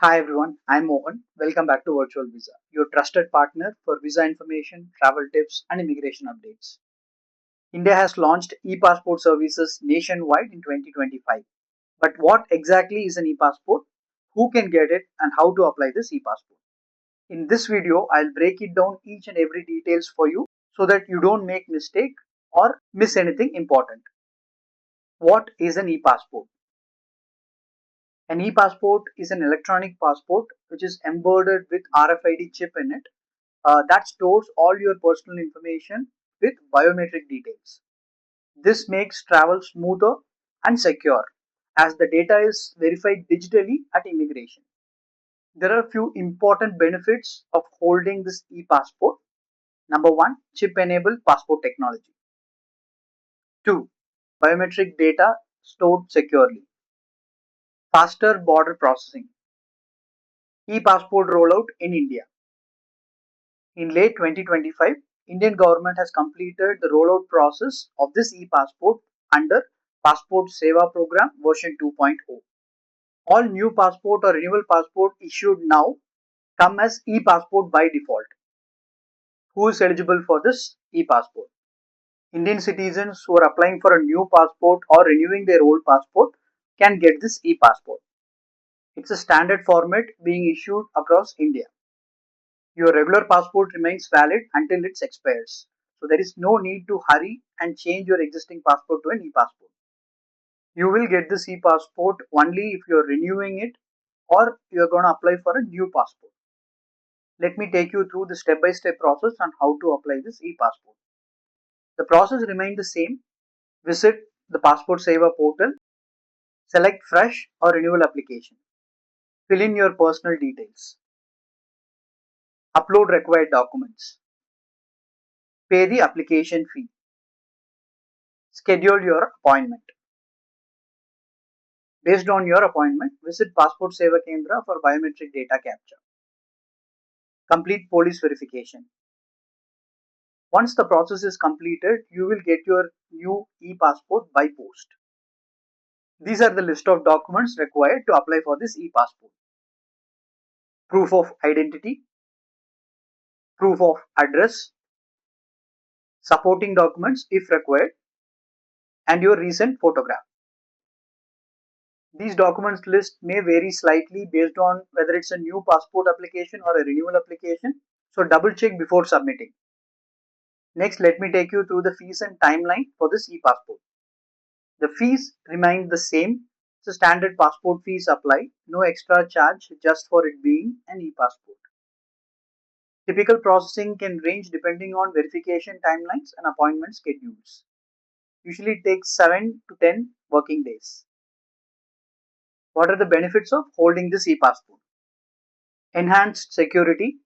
Hi everyone, I'm Mohan. Welcome back to Virtual Visa, your trusted partner for visa information, travel tips, and immigration updates. India has launched e-passport services nationwide in 2025. But what exactly is an e-passport? Who can get it and how to apply this e-passport? In this video, I'll break it down each and every details for you so that you don't make mistake or miss anything important. What is an e-passport? An e-passport is an electronic passport which is embedded with RFID chip in it that stores all your personal information with biometric details. This makes travel smoother and secure as the data is verified digitally at immigration. There are a few important benefits of holding this e-passport. Number one, chip-enabled passport technology. Two, biometric data stored securely. Faster border processing. E-passport rollout in India. In late 2025, Indian government has completed the rollout process of this e-passport under Passport Seva Program version 2.0. All new passport or renewal passport issued now come as e-passport by default. Who is eligible for this e-passport? Indian citizens who are applying for a new passport or renewing their old passport can get this e-passport. It's a standard format being issued across India. Your regular passport remains valid until it expires. So there is no need to hurry and change your existing passport to an e-passport. You will get this e-passport only if you are renewing it or you are going to apply for a new passport. Let me take you through the step-by-step process on how to apply this e-passport. The process remains the same. Visit the Passport Seva portal, select fresh or renewal application. Fill in your personal details. Upload required documents. Pay the application fee. Schedule your appointment. Based on your appointment, visit Passport Seva Kendra for biometric data capture. Complete police verification. Once the process is completed, you will get your new e-passport by post. These are the list of documents required to apply for this e-passport. Proof of identity, proof of address, supporting documents if required, and your recent photograph. These documents list may vary slightly based on whether it's a new passport application or a renewal application, so double check before submitting. Next, let me take you through the fees and timeline for this e-passport. The fees remain the same, so standard passport fees apply, no extra charge just for it being an e-passport. Typical processing can range depending on verification timelines and appointment schedules. Usually it takes 7 to 10 working days. What are the benefits of holding this e-passport? Enhanced security.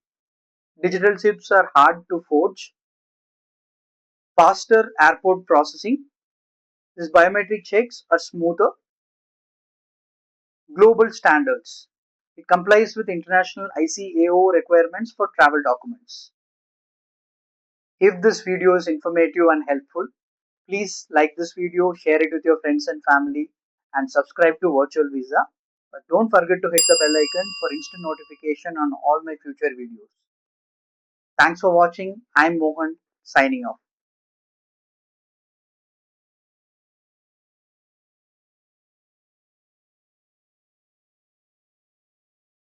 Digital chips are hard to forge. Faster airport processing. These biometric checks are smoother. Global standards. It complies with international ICAO requirements for travel documents. If this video is informative and helpful, please like this video, share it with your friends and family, and subscribe to Virtual Visa. But don't forget to hit the bell icon for instant notification on all my future videos. Thanks for watching. I'm Mohan, signing off.